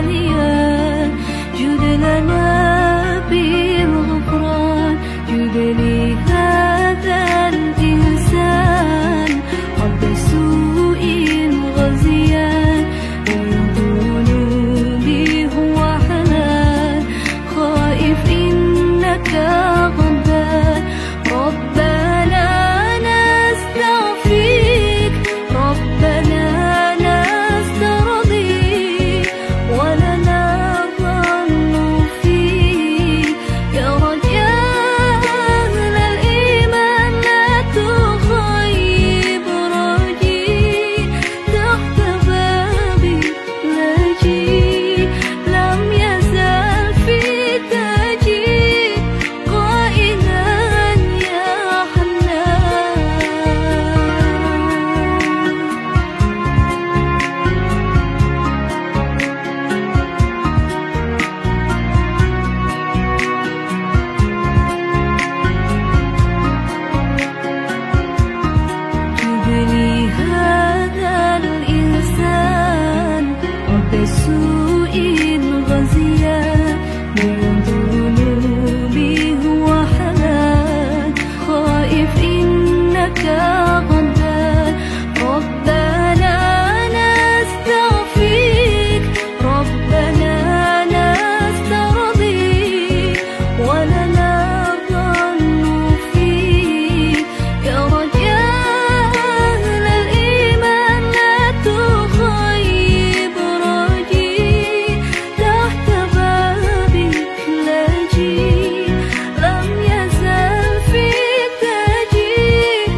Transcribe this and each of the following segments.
مليان جد لنا بالغفران جد لهذا الإنسان رب سوء غزيان ذنوبي هو حنان خائف إنك غضبان ربنا نستعفيك ربنا نسترضيك ولنا ظن فيك يا رجاء أهل الإيمان لا تخيب رجيك تحت بابك لاجئ لم يزل في تاجيك قائلا يا جد لهذا الإنسان رب سوء غزيان من ذنوبي هو حنان خائف إنك غضبان ربنا نستعفيك ربنا نسترضيك ولنا ظن فيك يا رجاء أهل الإيمان لا تخيب رجيك تحت بابك لاجئ لم يزل في تاجيك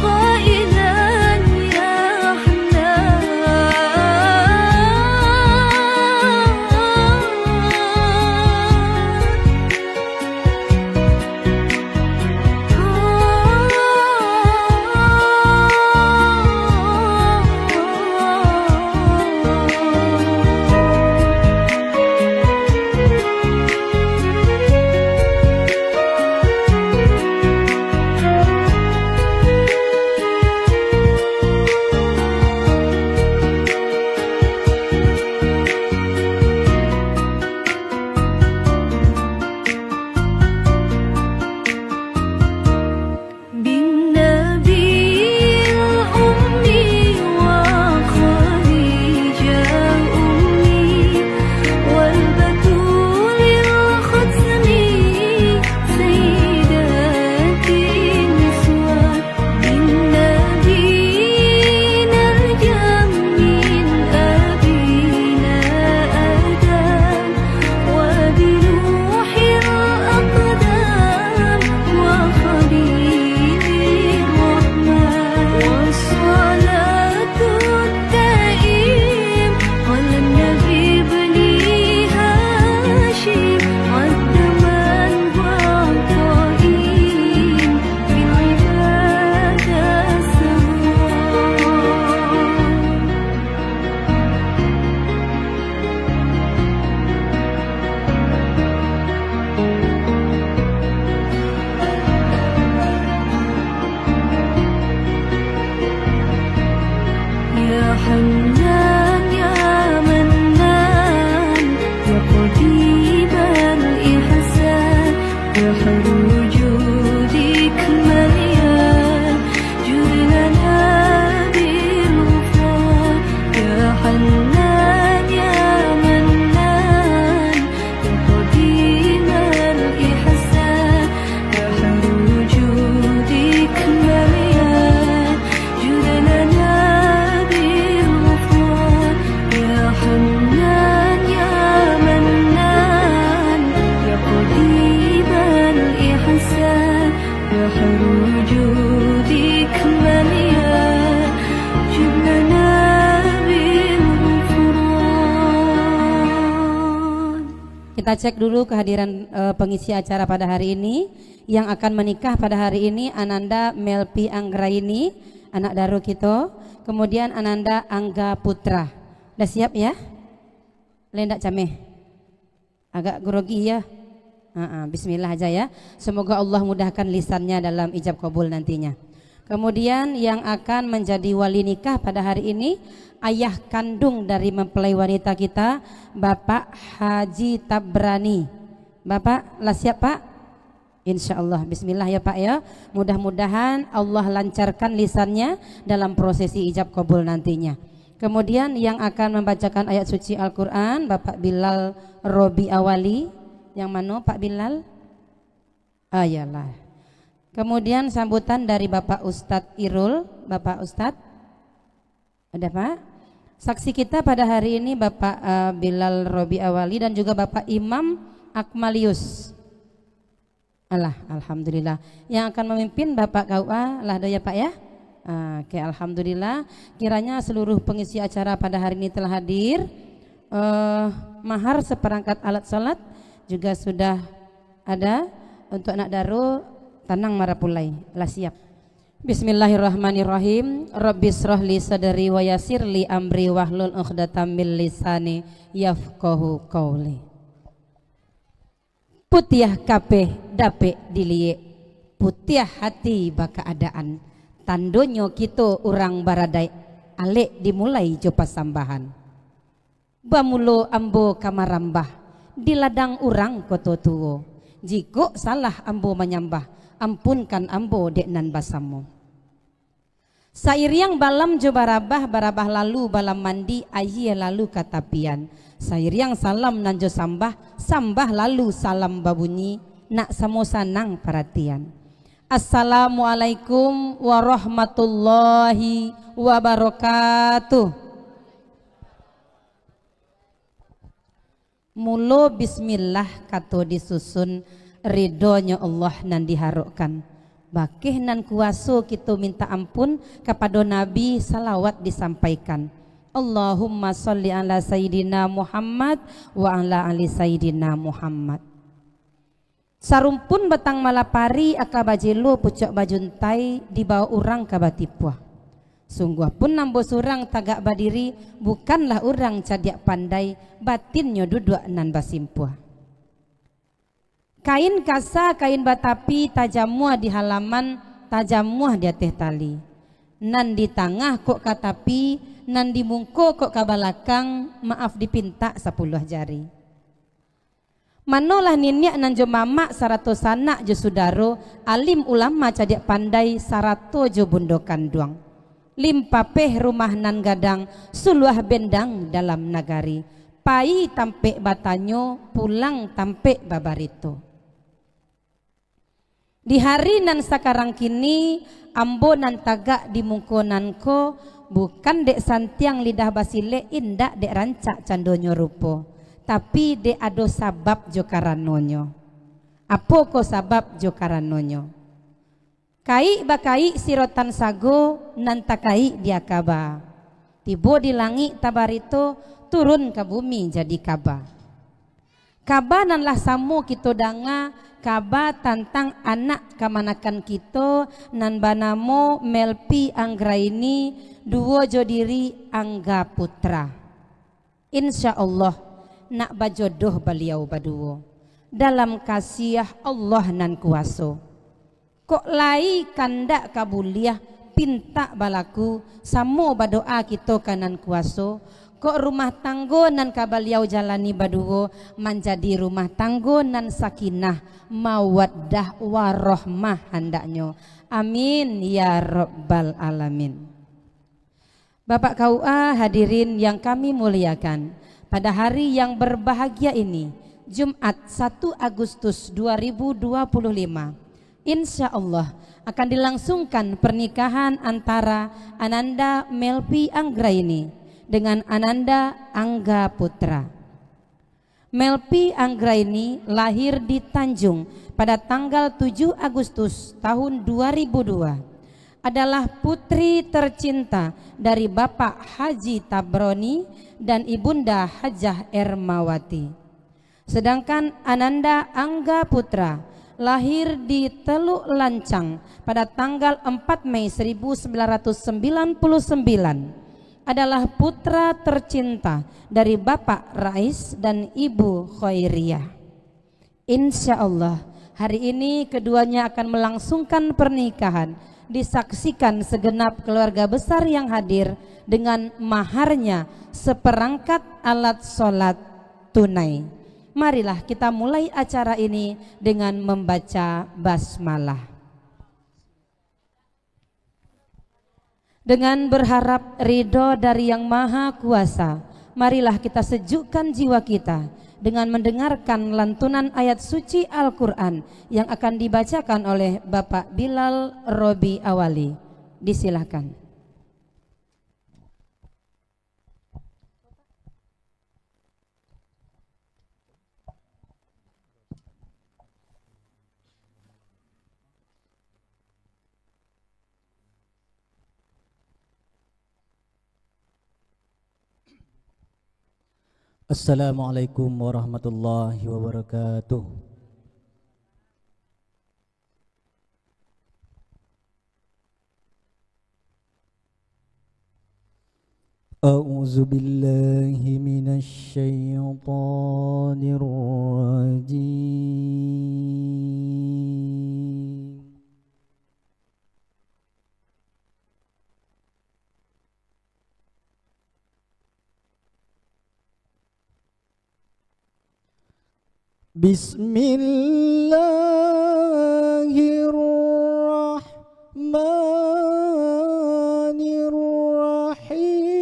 قائلا يا بالنبي الأمي وخديجة أمي والبتول الختمي سيدات النسوان بالنبي نرجى من أبينا آدم وبنوح الأقدام وخليل الرحمن والصلاة الدائم على النبي بن هاشم عد من وقائم بالعبادة سواء يا حنان يا منان يا قديم الإحسان بحر وجودك مليان جد لنا بالغفران يا حنان يا منان يا قديم الإحسان بحر وجودك مليان جد لنا بالغفران يا حنان يا منان يا قديم الإحسان بحر وجودك مليان جد لنا بالغفران. Kita cek dulu kehadiran pengisi acara pada hari ini. Yang akan menikah pada hari ini Ananda Melpi Anggraini, anak Daru kita. Kemudian Ananda Angga Putra. Udah siap ya? Lendak cameh. Agak grogi ya. Bismillah aja ya. Semoga Allah mudahkan lisannya dalam ijab kabul nantinya. Kemudian yang akan menjadi wali nikah pada hari ini ayah kandung dari mempelai wanita kita, Bapak Haji Tabrani. Bapak lah siap Pak? Insya Allah, bismillah ya Pak ya. Mudah-mudahan Allah lancarkan lisannya dalam prosesi ijab kabul nantinya. Kemudian yang akan membacakan ayat suci Al-Quran, Bapak Bilal Robi Awali. Yang mana Pak Bilal? Ayalah. Kemudian sambutan dari Bapak Ustadz Irul. Bapak Ustadz, ada Pak? Saksi kita pada hari ini Bapak Bilal Robi Awali dan juga Bapak Imam Akmalius. Alhamdulillah. Yang akan memimpin Bapak KUA lah ya Pak ya. Oke, alhamdulillah. Kiranya seluruh pengisi acara pada hari ini telah hadir. Mahar seperangkat alat sholat juga sudah ada untuk anak daru. Tanang marapulai lah siap. Bismillahirrahmanirrahim. Rabbis rohli sadari wa yasirli amri wahlul uqdatam min lisani yafqahu qawli. Putiah kabeh dape dilie, putiah hati bakaadaan. Tandonyo kito urang baradai, alek dimulai jopa sambahan. Bamulo ambo kamarambah, di ladang urang koto tuwo. Jiko salah ambo menyambah, ampunkan ambo dek nan basamu. Sairiang balam jo barabah lalu balam mandi ayi lalu katapian. Sairiang salam nanjo sambah lalu salam babunyi nak samosa nang perhatian. Assalamualaikum warahmatullahi wabarakatuh. Mulo bismillah kato disusun ridhonya Allah nan diharapkan. Bakih nan kuaso kita minta ampun kepada Nabi salawat disampaikan. Allahumma sholli ala sayyidina Muhammad wa ala ali sayyidina Muhammad. Sarumpun batang malapari akabajelo pucok bajuntai di bawah urang kabatipuah. Sungguh pun nambo surang tagak badiri bukanlah urang cadiak pandai batinnya duduk nan basimpuah. Kain kasa kain batapi tajamuah di halaman tajamuah di atas tali. Nan di tengah kok katapi nan di mungko kok kabalakang maaf dipinta 10 jari. Manolah ninyak nan jo mamak sarato sanak jo sudaro alim ulama cadiak pandai sarato jo bundokan duang. Limpapeh rumah nan gadang suluah bendang dalam nagari. Pai tampe batanyo pulang tampe babarito. Di hari nan sakarang kini ambo nan tagak di mungkonanko bukan dek santiang lidah basile indak dek rancak candonyo rupo. Tapi de ado sabab jo karanonyo. Apo ko sabab jo karanonyo? Kai bakai sirotan sago nan takai dia kaba. Tibo di langit tabarito turun ke bumi jadi kaba. Kaba nanlah samu kito danga kaba tantang anak kamanakan kito nan banamo Melpi Anggraini duo jodiri Angga Putra. Insya Allah nak bajodoh beliau baduo dalam kasih Allah nan kuaso. Kok lai kandak kabuliah pinta balaku samo badoa kita kanan kuaso. Kok rumah tanggo nan kabaliau jalani baduo menjadi rumah tanggo nan sakinah mawaddah warohmah handaknyo. Amin ya rabbal alamin. Bapak KUA hadirin yang kami muliakan, pada hari yang berbahagia ini Jumat 1 Agustus 2025 insya Allah akan dilangsungkan pernikahan antara Ananda Melpi Anggraini dengan Ananda Angga Putra. Melpi Anggraini lahir di Tanjung pada tanggal 7 Agustus tahun 2002. Adalah putri tercinta dari Bapak Haji Tabroni dan Ibunda Hajah Ermawati. Sedangkan Ananda Angga Putra lahir di Teluk Lancang pada tanggal 4 Mei 1999, adalah putra tercinta dari Bapak Rais dan Ibu Khairiyah. Insya Allah hari ini keduanya akan melangsungkan pernikahan disaksikan segenap keluarga besar yang hadir dengan maharnya seperangkat alat sholat tunai. Marilah kita mulai acara ini dengan membaca basmalah. Dengan berharap ridho dari Yang Maha Kuasa, marilah kita sejukkan jiwa kita dengan mendengarkan lantunan ayat suci Al-Quran yang akan dibacakan oleh Bapak Bilal Robi Awali. Disilahkan. Assalamualaikum warahmatullahi wabarakatuh. A'udzu billahi minasy syaithanir rajim. Bismillahirrahmanirrahim.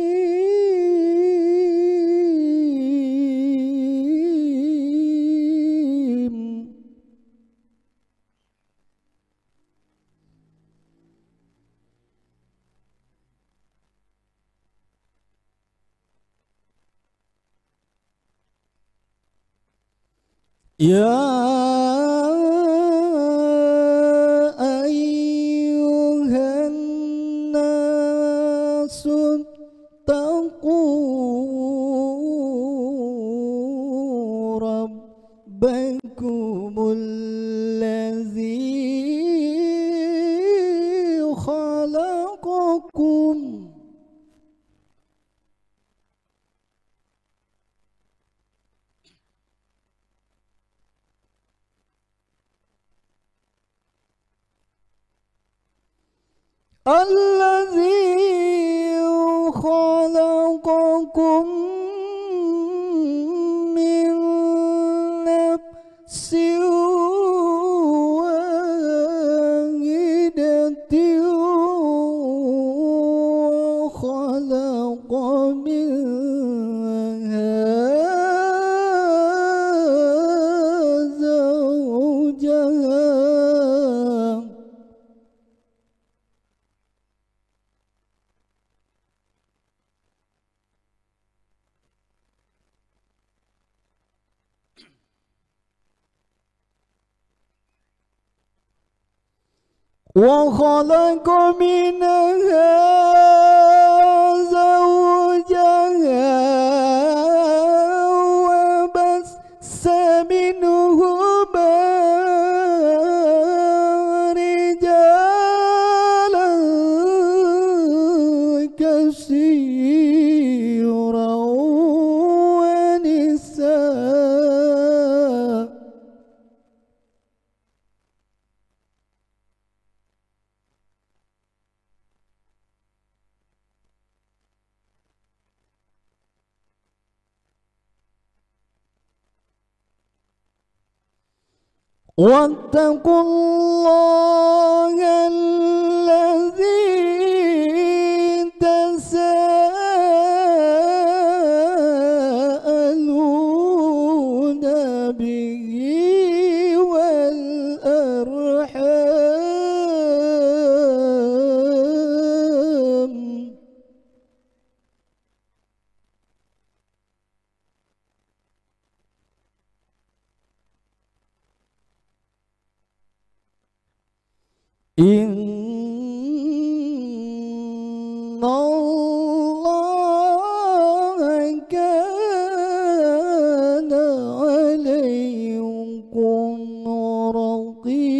Ya ayyuhan nasu taqu rabbakumul ladzi khalaqakum الذي خلقكم من نفس واحدة وخلق منها زوجها وخلق منها زوجها وبث منهما رجالا كثيرا ونساء واتقوا الله الذي تساءلون به والأرحام إن الله كان عليكم رقيبا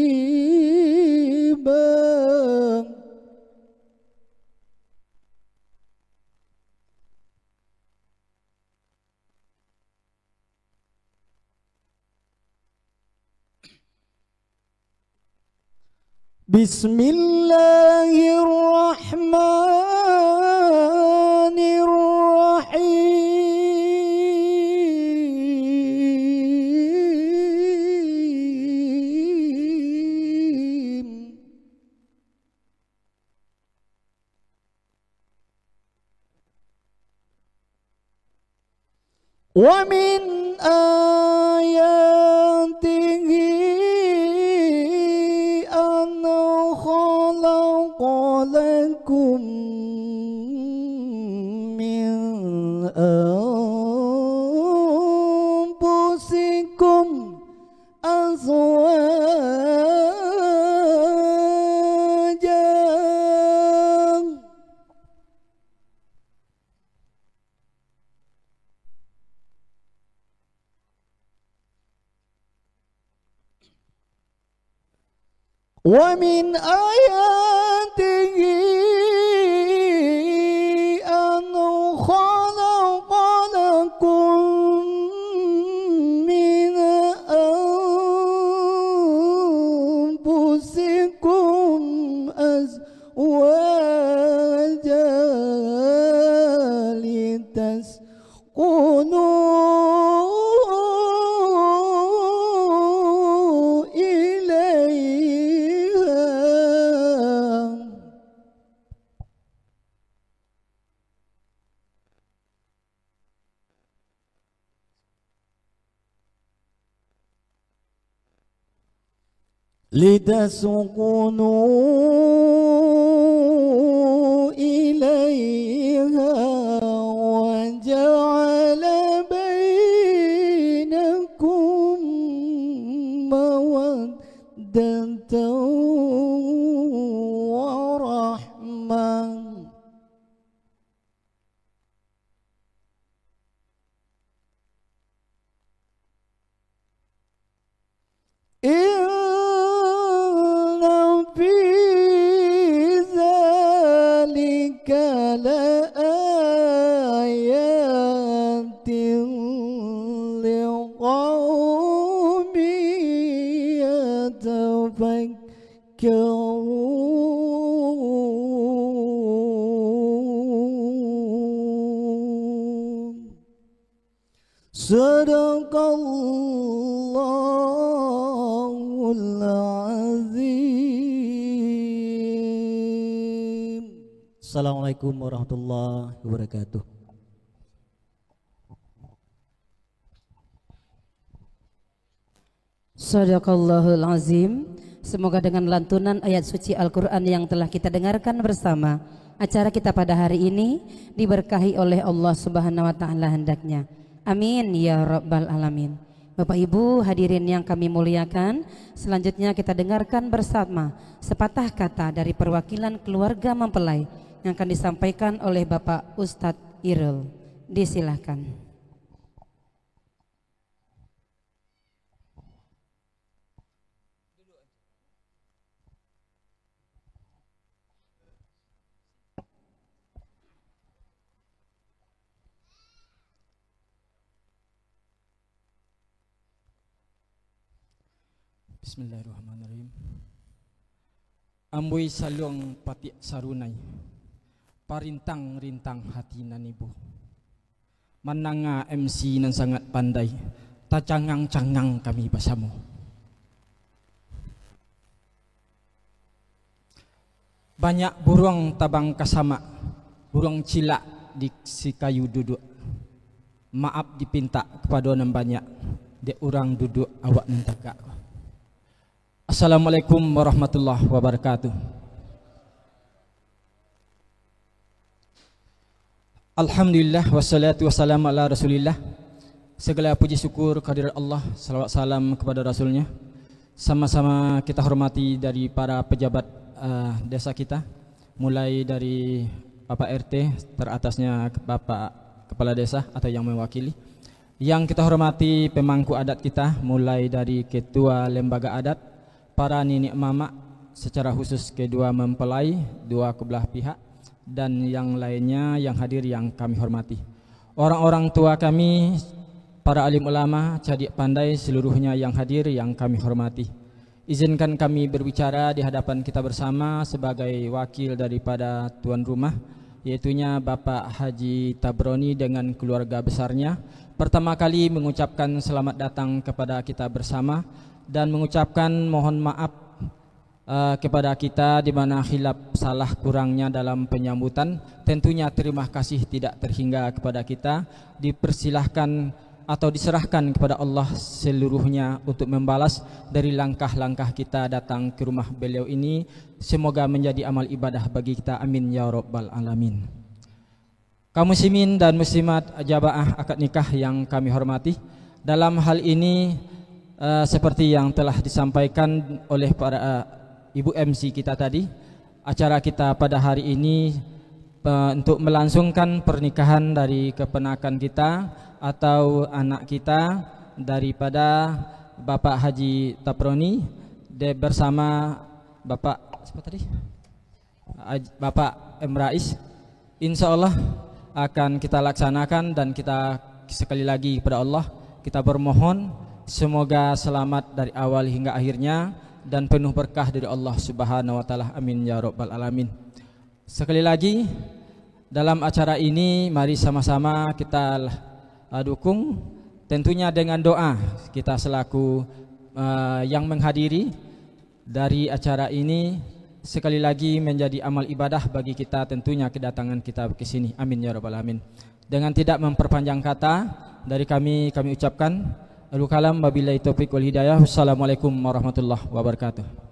Bismillahirrahmanirrahim. Wa min ayatihi an khalaqa lakum min anfusikum azwajan. Wa min ayatihi an khalaqa lakum min anfusikum azwajan litaskunu litasukunu ilaiha wa ja'ala bainakum mawaddatan wa rahmah. Inna fi zalika laayatin liqaumin yatafakkarun. Sadaqallahul azim. Assalamualaikum warahmatullahi wabarakatuh. Sadaqallahul azim. Semoga dengan lantunan ayat suci Al-Quran yang telah kita dengarkan bersama, acara kita pada hari ini diberkahi oleh Allah Subhanahu wa Ta'ala hendaknya. Amin ya rabbal alamin. Bapak Ibu hadirin yang kami muliakan, selanjutnya kita dengarkan bersama sepatah kata dari perwakilan keluarga mempelai yang akan disampaikan oleh Bapak Ustadz Irul. Disilahkan. Bismillahirrahmanirrahim. Amboi saluang patik sarunai, parintang-rintang hati nanibu. Mananga MC nan sangat pandai, tacangang-cangang kami bersama. Banyak burung tabang kasama, burung cilak di si kayu duduk. Maaf dipinta kepada orang banyak, dia orang duduk awak nentaka. Assalamualaikum warahmatullahi wabarakatuh. Alhamdulillah wassalatu wassalamu ala rasulillah. Segala puji syukur kehadirat Allah, salawat salam kepada rasulnya. Sama-sama kita hormati dari para pejabat desa kita, mulai dari Bapak RT, teratasnya Bapak Kepala Desa atau yang mewakili. Yang kita hormati pemangku adat kita, mulai dari Ketua Lembaga Adat, para nenek mama, secara khusus kedua mempelai, dua kebelah pihak, dan yang lainnya yang hadir yang kami hormati. Orang-orang tua kami, para alim ulama, cadik pandai seluruhnya yang hadir yang kami hormati. Izinkan kami berbicara di hadapan kita bersama sebagai wakil daripada tuan rumah, yaitunya Bapak Haji Tabroni dengan keluarga besarnya. Pertama kali mengucapkan selamat datang kepada kita bersama dan mengucapkan mohon maaf kepada kita di mana khilaf salah kurangnya dalam penyambutan. Tentunya terima kasih tidak terhingga kepada kita. Dipersilahkan atau diserahkan kepada Allah seluruhnya untuk membalas dari langkah-langkah kita datang ke rumah beliau ini. Semoga menjadi amal ibadah bagi kita, amin ya rabbal alamin. Kaum muslimin dan muslimat jamaah akad nikah yang kami hormati, dalam hal ini seperti yang telah disampaikan oleh para Ibu MC kita tadi, acara kita pada hari ini untuk melangsungkan pernikahan dari keponakan kita atau anak kita daripada Bapak Haji Tabroni bersama Bapak siapa tadi? Bapak M. Rais. Insya Allah akan kita laksanakan dan kita sekali lagi kepada Allah kita bermohon semoga selamat dari awal hingga akhirnya dan penuh berkah dari Allah Subhanahu wa taala, amin ya rabbal alamin. Sekali lagi dalam acara ini mari sama-sama kita dukung tentunya dengan doa kita selaku yang menghadiri dari acara ini, sekali lagi menjadi amal ibadah bagi kita tentunya kedatangan kita ke sini, amin ya rabbal alamin. Dengan tidak memperpanjang kata dari kami ucapkan alul kalam wabillahi taufiq wal hidayah. Wassalamualaikum warahmatullahi wabarakatuh.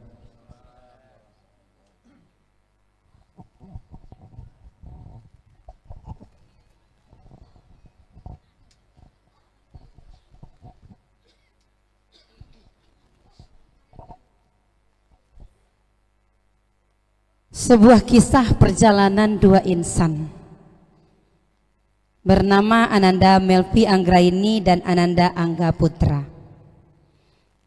Sebuah kisah perjalanan dua insan bernama Ananda Melvi Anggraini dan Ananda Angga Putra.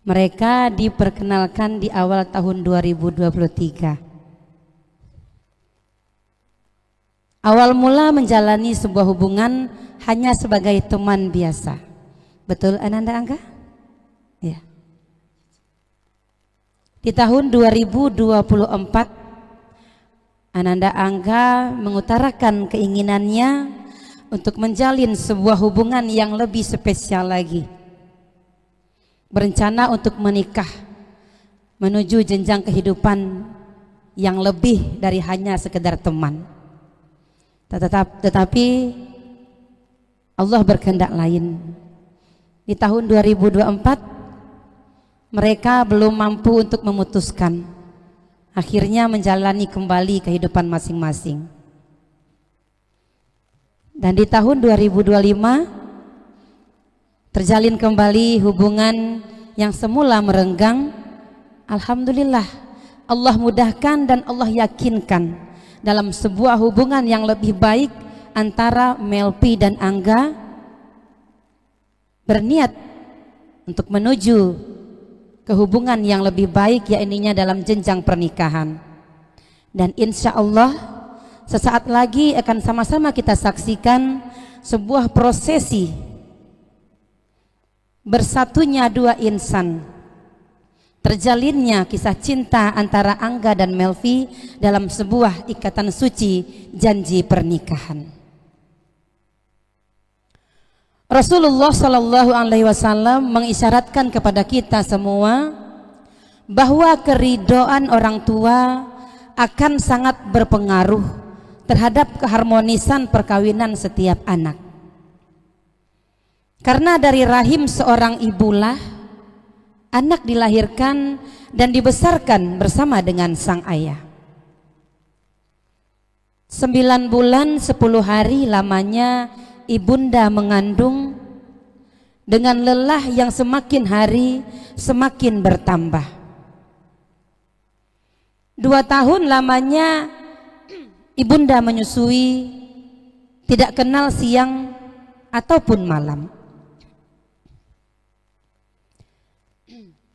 Mereka diperkenalkan di awal tahun 2023. Awal mula menjalani sebuah hubungan hanya sebagai teman biasa. Betul Ananda Angga? Ya. Di tahun 2024 Ananda Angga mengutarakan keinginannya untuk menjalin sebuah hubungan yang lebih spesial lagi. Berencana untuk menikah, menuju jenjang kehidupan yang lebih dari hanya sekedar teman. Tetapi Allah berkehendak lain. Di tahun 2024 mereka belum mampu untuk memutuskan. Akhirnya menjalani kembali kehidupan masing-masing. Dan di tahun 2025 terjalin kembali hubungan yang semula merenggang. Alhamdulillah Allah mudahkan dan Allah yakinkan dalam sebuah hubungan yang lebih baik antara Melvi dan Angga berniat untuk menuju ke hubungan yang lebih baik, yakni dalam jenjang pernikahan. Dan insya Allah sesaat lagi akan sama-sama kita saksikan sebuah prosesi bersatunya dua insan, terjalinnya kisah cinta antara Angga dan Melvi dalam sebuah ikatan suci janji pernikahan. Rasulullah Shallallahu Alaihi Wasallam mengisyaratkan kepada kita semua bahwa keridhaan orang tua akan sangat berpengaruh terhadap keharmonisan perkawinan setiap anak. Karena dari rahim seorang ibulah anak dilahirkan dan dibesarkan bersama dengan sang ayah. 9 bulan 10 hari lamanya ibunda mengandung dengan lelah yang semakin hari semakin bertambah. 2 tahun lamanya ibunda menyusui, tidak kenal siang ataupun malam.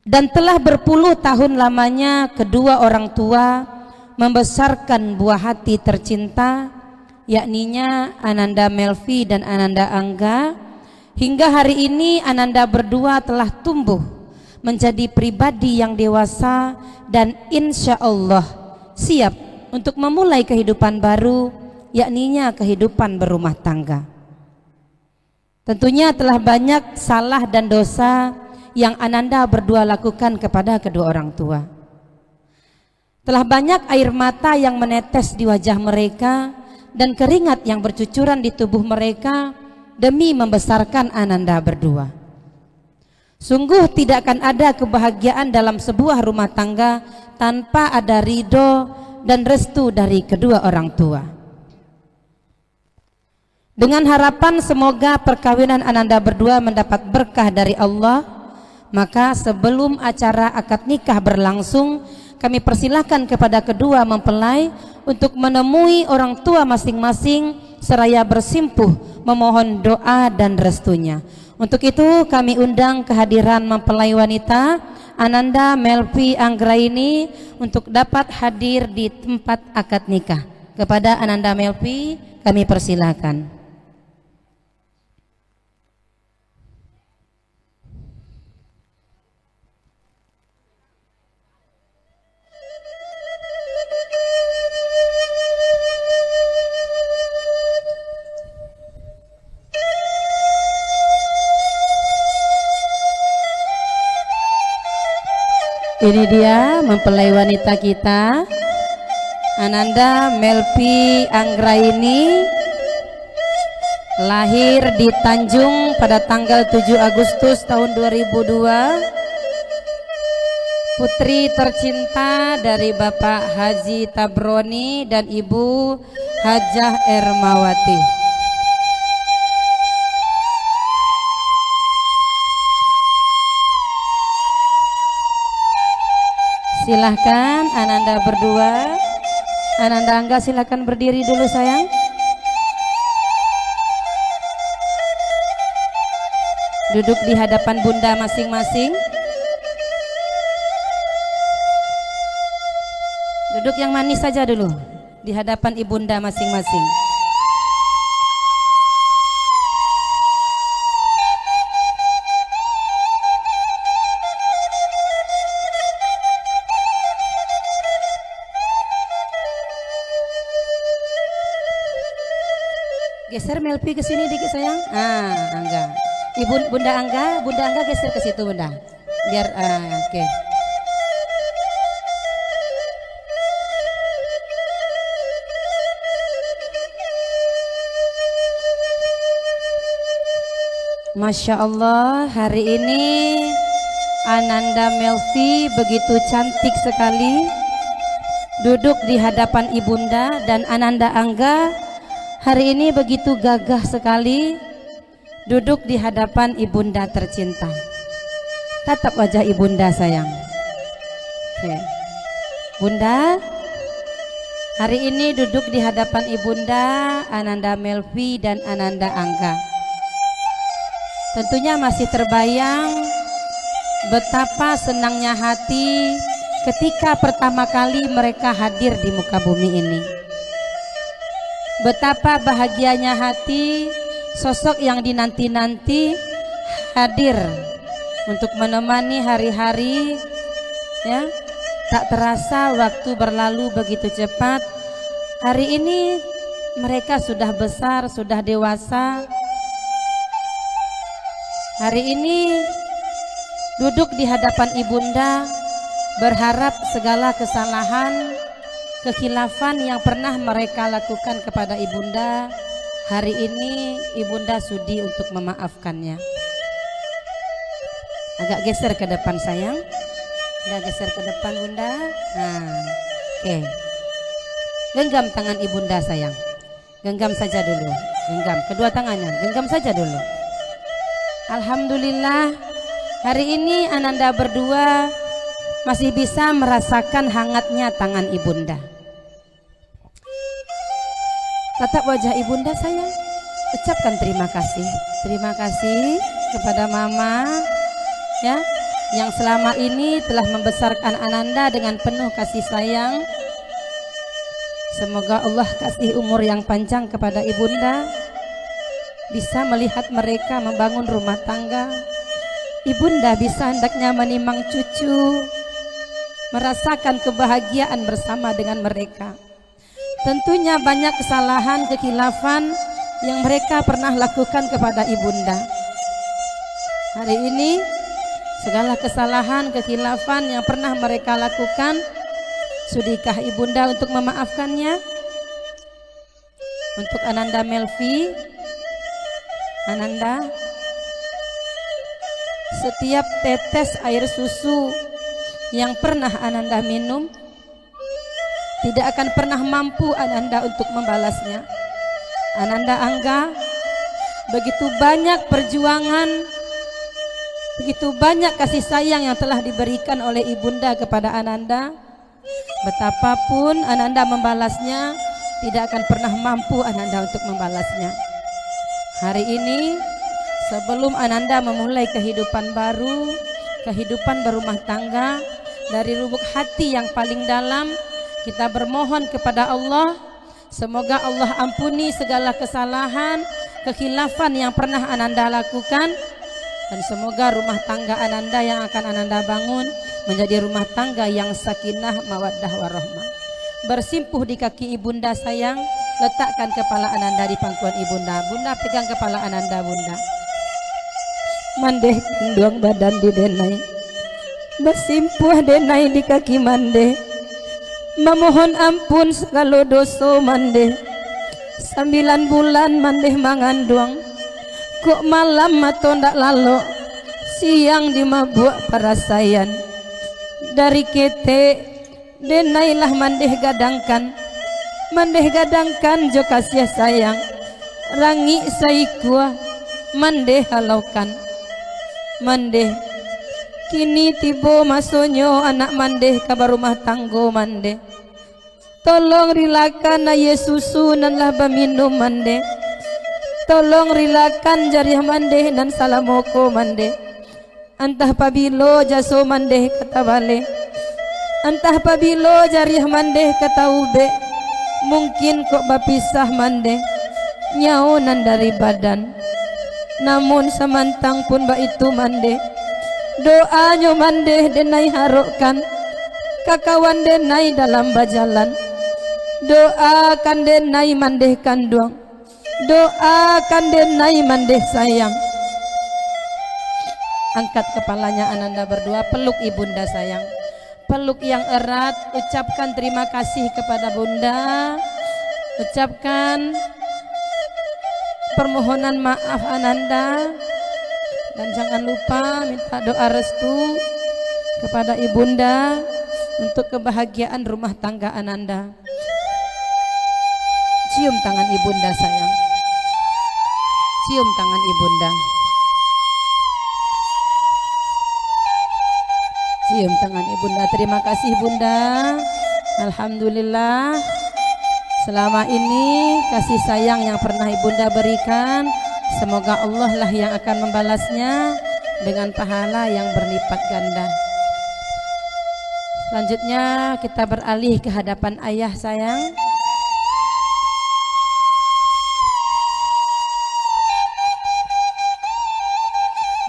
Dan telah berpuluh tahun lamanya kedua orang tua membesarkan buah hati tercinta, yakninya Ananda Melvi dan Ananda Angga. Hingga hari ini Ananda berdua telah tumbuh menjadi pribadi yang dewasa dan insya Allah siap untuk memulai kehidupan baru, yakninya kehidupan berumah tangga. Tentunya telah banyak salah dan dosa yang Ananda berdua lakukan kepada kedua orang tua. Telah banyak air mata yang menetes di wajah mereka dan keringat yang bercucuran di tubuh mereka demi membesarkan Ananda berdua. Sungguh tidak akan ada kebahagiaan dalam sebuah rumah tangga tanpa ada ridho dan restu dari kedua orang tua. Dengan harapan semoga perkawinan Ananda berdua mendapat berkah dari Allah, maka sebelum acara akad nikah berlangsung, kami persilahkan kepada kedua mempelai untuk menemui orang tua masing-masing seraya bersimpuh memohon doa dan restunya. Untuk itu kami undang kehadiran mempelai wanita Ananda Melvi Anggraini untuk dapat hadir di tempat akad nikah. Kepada Ananda Melvi kami persilakan. Ini dia mempelai wanita kita, Ananda Melvi Anggraini, lahir di Tanjung pada tanggal 7 Agustus tahun 2002, putri tercinta dari Bapak Haji Tabroni dan Ibu Hajah Ermawati. Silahkan Ananda berdua, Ananda Angga silahkan berdiri dulu sayang. Duduk di hadapan bunda masing-masing. Duduk yang manis saja dulu di hadapan ibunda masing-masing. Geser Melvi ke sini dikit sayang. Angga. Bunda Angga geser ke situ bunda. Biar oke. Masya Allah, hari ini Ananda Melvi begitu cantik sekali duduk di hadapan ibunda, dan Ananda Angga hari ini begitu gagah sekali duduk di hadapan ibunda tercinta. Tatap wajah ibunda sayang. Oke. Bunda hari ini duduk di hadapan ibunda Ananda Melvi dan Ananda Angga. Tentunya masih terbayang betapa senangnya hati ketika pertama kali mereka hadir di muka bumi ini. Betapa bahagianya hati sosok yang dinanti-nanti hadir untuk menemani hari-hari, ya. Tak terasa waktu berlalu begitu cepat. Hari ini mereka sudah besar, sudah dewasa. Hari ini duduk di hadapan ibunda, berharap segala kesalahan, kekhilafan yang pernah mereka lakukan kepada ibunda, hari ini ibunda sudi untuk memaafkannya. Agak geser ke depan sayang. Udah geser ke depan bunda. Oke. Genggam tangan ibunda sayang. Genggam saja dulu. Genggam kedua tangannya. Genggam saja dulu. Alhamdulillah, hari ini Ananda berdua masih bisa merasakan hangatnya tangan ibunda. Tatap wajah ibunda sayang, ucapkan terima kasih. Terima kasih kepada mama, ya, yang selama ini telah membesarkan Ananda dengan penuh kasih sayang. Semoga Allah kasih umur yang panjang kepada ibunda, bisa melihat mereka membangun rumah tangga, ibunda bisa hendaknya menimang cucu, merasakan kebahagiaan bersama dengan mereka. Tentunya banyak kesalahan, kekhilafan yang mereka pernah lakukan kepada ibunda. Hari ini segala kesalahan, kekhilafan yang pernah mereka lakukan, sudikah ibunda untuk memaafkannya? Untuk Ananda Melvi, Ananda, setiap tetes air susu yang pernah Ananda minum, tidak akan pernah mampu Ananda untuk membalasnya. Ananda Angga, begitu banyak perjuangan, begitu banyak kasih sayang yang telah diberikan oleh ibunda kepada Ananda. Betapapun Ananda membalasnya, tidak akan pernah mampu Ananda untuk membalasnya. Hari ini sebelum Ananda memulai kehidupan baru, kehidupan berumah tangga, dari lubuk hati yang paling dalam kita bermohon kepada Allah, semoga Allah ampuni segala kesalahan, kekhilafan yang pernah Ananda lakukan, dan semoga rumah tangga Ananda yang akan Ananda bangun menjadi rumah tangga yang sakinah, mawaddah, warahmah. Bersimpuh di kaki ibunda sayang, letakkan kepala Ananda di pangkuan ibunda. Bunda pegang kepala Ananda, bunda. Mandeh kenduang badan di denai, bersimpuh denai di kaki mandeh, memohon ampun segala dosa mandeh. 9 bulan mandeh mangandung, kok malam atau ndak lalu, siang dimabuk parasayan. Dari kete denailah mandeh gadangkan jo kasih sayang, rangi saikua mandeh halaukan. Mandeh kini tibo masonyo anak mandeh kabar rumah tanggo mandeh, tolong rilakan na Yesusu nan lah baminum mandeh, tolong rilakan jariah mandeh nan salamoko mandeh. Antah pabilo jaso mandeh kata bale, antah pabilo jariah mandeh kata ube, mungkin kok bapisah mandeh nyaunan dari badan. Namun samantang pun ba itu mandeh, doanyo mandeh denai harokkan, kakawan denai dalam bajalan, doakan denai mandeh kandung, doakan denai mandeh sayang. Angkat kepalanya Ananda berdua, peluk ibunda sayang, peluk yang erat, ucapkan terima kasih kepada bunda, ucapkan permohonan maaf Ananda, dan jangan lupa minta doa restu kepada ibunda untuk kebahagiaan rumah tangga Ananda. Cium tangan ibunda sayang, cium tangan ibunda, cium tangan ibunda. Terima kasih bunda, alhamdulillah. Selama ini kasih sayang yang pernah ibunda berikan, semoga Allah lah yang akan membalasnya dengan pahala yang berlipat ganda. Selanjutnya kita beralih ke hadapan ayah sayang.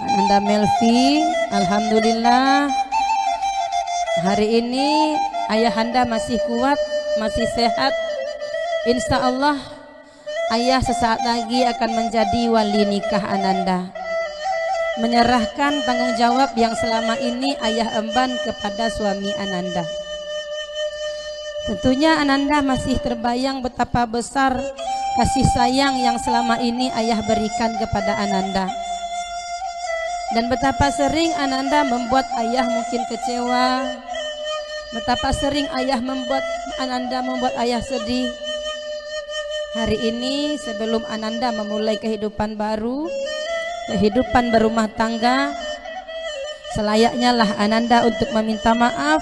Ananda Melvi, alhamdulillah hari ini ayahanda masih kuat, masih sehat. Insya Allah ayah sesaat lagi akan menjadi wali nikah Ananda, menyerahkan tanggung jawab yang selama ini ayah emban kepada suami Ananda. Tentunya Ananda masih terbayang betapa besar kasih sayang yang selama ini ayah berikan kepada Ananda, dan betapa sering Ananda membuat ayah mungkin kecewa, betapa sering ayah membuat ayah sedih. Hari ini sebelum Ananda memulai kehidupan baru, kehidupan berumah tangga, selayaknya lah Ananda untuk meminta maaf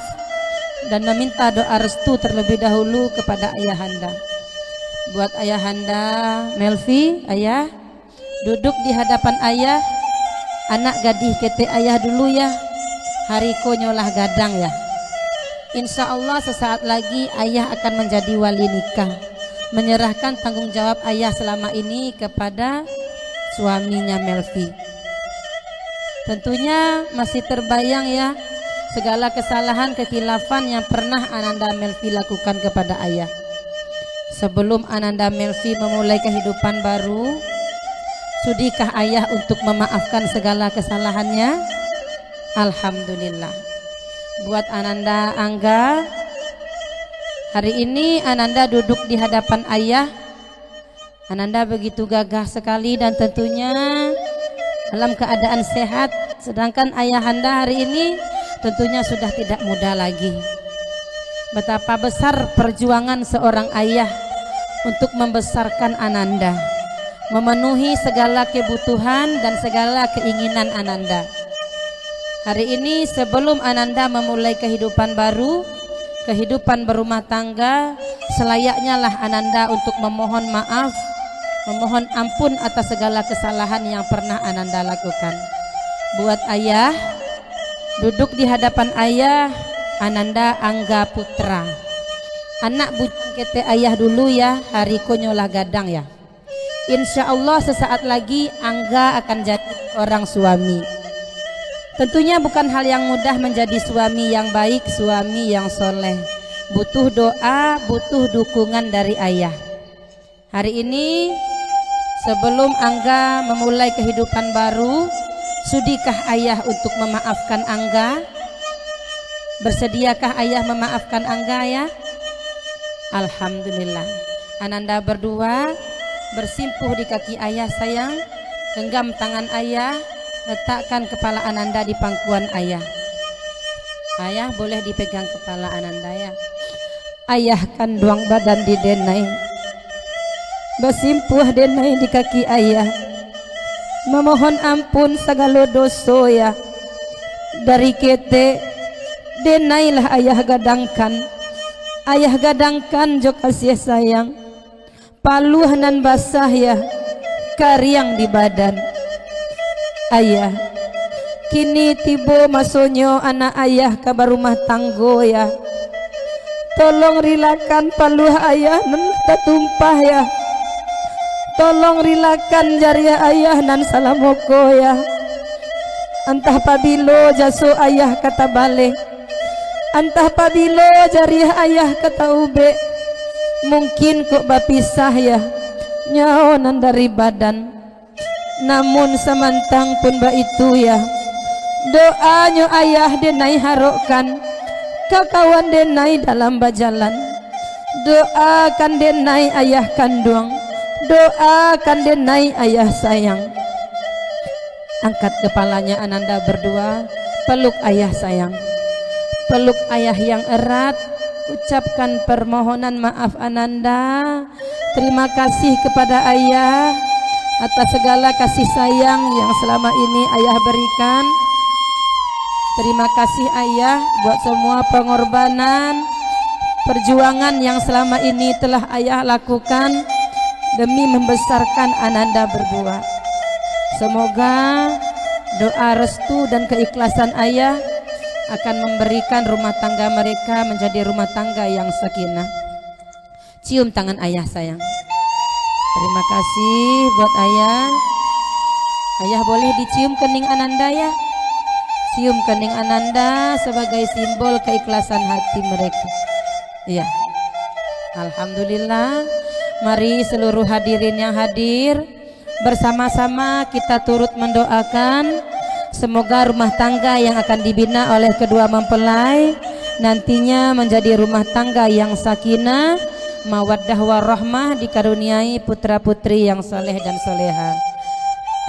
dan meminta doa restu terlebih dahulu kepada ayahanda. Buat ayahanda Melvi, ayah duduk di hadapan ayah, anak gadih kete ayah dulu ya, hariko nyolah gadang ya. Insya Allah sesaat lagi ayah akan menjadi wali nikah, menyerahkan tanggung jawab ayah selama ini kepada suaminya Melvi. Tentunya masih terbayang ya segala kesalahan kekhilafan yang pernah Ananda Melvi lakukan kepada ayah. Sebelum Ananda Melvi memulai kehidupan baru, sudikah ayah untuk memaafkan segala kesalahannya? Alhamdulillah. Buat Ananda Angga, hari ini Ananda duduk di hadapan ayah. Ananda begitu gagah sekali dan tentunya dalam keadaan sehat, sedangkan ayahanda hari ini tentunya sudah tidak muda lagi. Betapa besar perjuangan seorang ayah untuk membesarkan Ananda, memenuhi segala kebutuhan dan segala keinginan Ananda. Hari ini sebelum Ananda memulai kehidupan baru, kehidupan berumah tangga, selayaknya lah Ananda untuk memohon maaf, memohon ampun atas segala kesalahan yang pernah Ananda lakukan. Buat ayah, duduk di hadapan ayah, Ananda Angga Putra, anak bujang kete ayah dulu ya, hari konyolah gadang ya. Insya Allah sesaat lagi Angga akan jadi orang suami. Tentunya bukan hal yang mudah menjadi suami yang baik, suami yang soleh. Butuh doa, butuh dukungan dari ayah. Hari ini sebelum Angga memulai kehidupan baru, sudikah ayah untuk memaafkan Angga? Bersediakah ayah memaafkan Angga ya? Alhamdulillah. Ananda berdua bersimpuh di kaki ayah sayang, genggam tangan ayah, letakkan kepala Ananda di pangkuan ayah. Ayah boleh dipegang kepala Ananda ya. Ayah kanduang badan di denai, bersimpuh denai di kaki ayah, memohon ampun segala dosa ya. Dari kete denailah ayah gadangkan, ayah gadangkan jo kasih sayang, paluh nan basah ya, kariang di badan. Ayah, kini tibo masonyo anak ayah kabar rumah tanggo ya. Tolong rilakan paluh ayah nan tumpah ya. Tolong rilakan jariah ayah nan salamoko ya. Entah pabilo jaso ayah kata balik, entah pabilo jariah ayah kata ube. Mungkin kok bapisah ya, nyaonan dari badan. Namun samantang pun ba itu ya, doanya ayah denai harokkan, kakawan denai dalam bajalan. Doakan denai ayah kandung, doakan denai ayah sayang. Angkat kepalanya Ananda berdua, peluk ayah sayang, peluk ayah yang erat. Ucapkan permohonan maaf Ananda. Terima kasih kepada ayah atas segala kasih sayang yang selama ini ayah berikan. Terima kasih ayah buat semua pengorbanan, perjuangan yang selama ini telah ayah lakukan demi membesarkan Ananda berdua. Semoga doa restu dan keikhlasan ayah akan memberikan rumah tangga mereka menjadi rumah tangga yang sakinah. Cium tangan ayah sayang. Terima kasih buat ayah. Ayah boleh dicium kening Ananda ya. Cium kening Ananda sebagai simbol keikhlasan hati mereka. Iya. Alhamdulillah. Mari seluruh hadirin yang hadir, bersama-sama kita turut mendoakan semoga rumah tangga yang akan dibina oleh kedua mempelai nantinya menjadi rumah tangga yang sakinah, mawaddah warahmah, dikaruniai putra putri yang soleh dan soleha.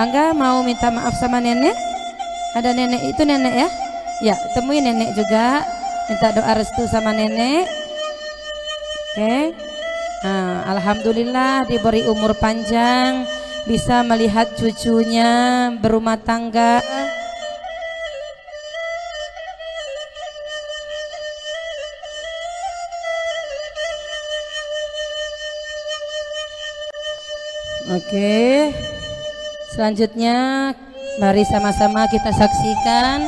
Angga mau minta maaf sama nenek? Ada nenek itu nenek ya? Ya, temui nenek juga, minta doa restu sama nenek. Oke. Nah, alhamdulillah diberi umur panjang, bisa melihat cucunya berumah tangga. Oke, selanjutnya mari sama-sama kita saksikan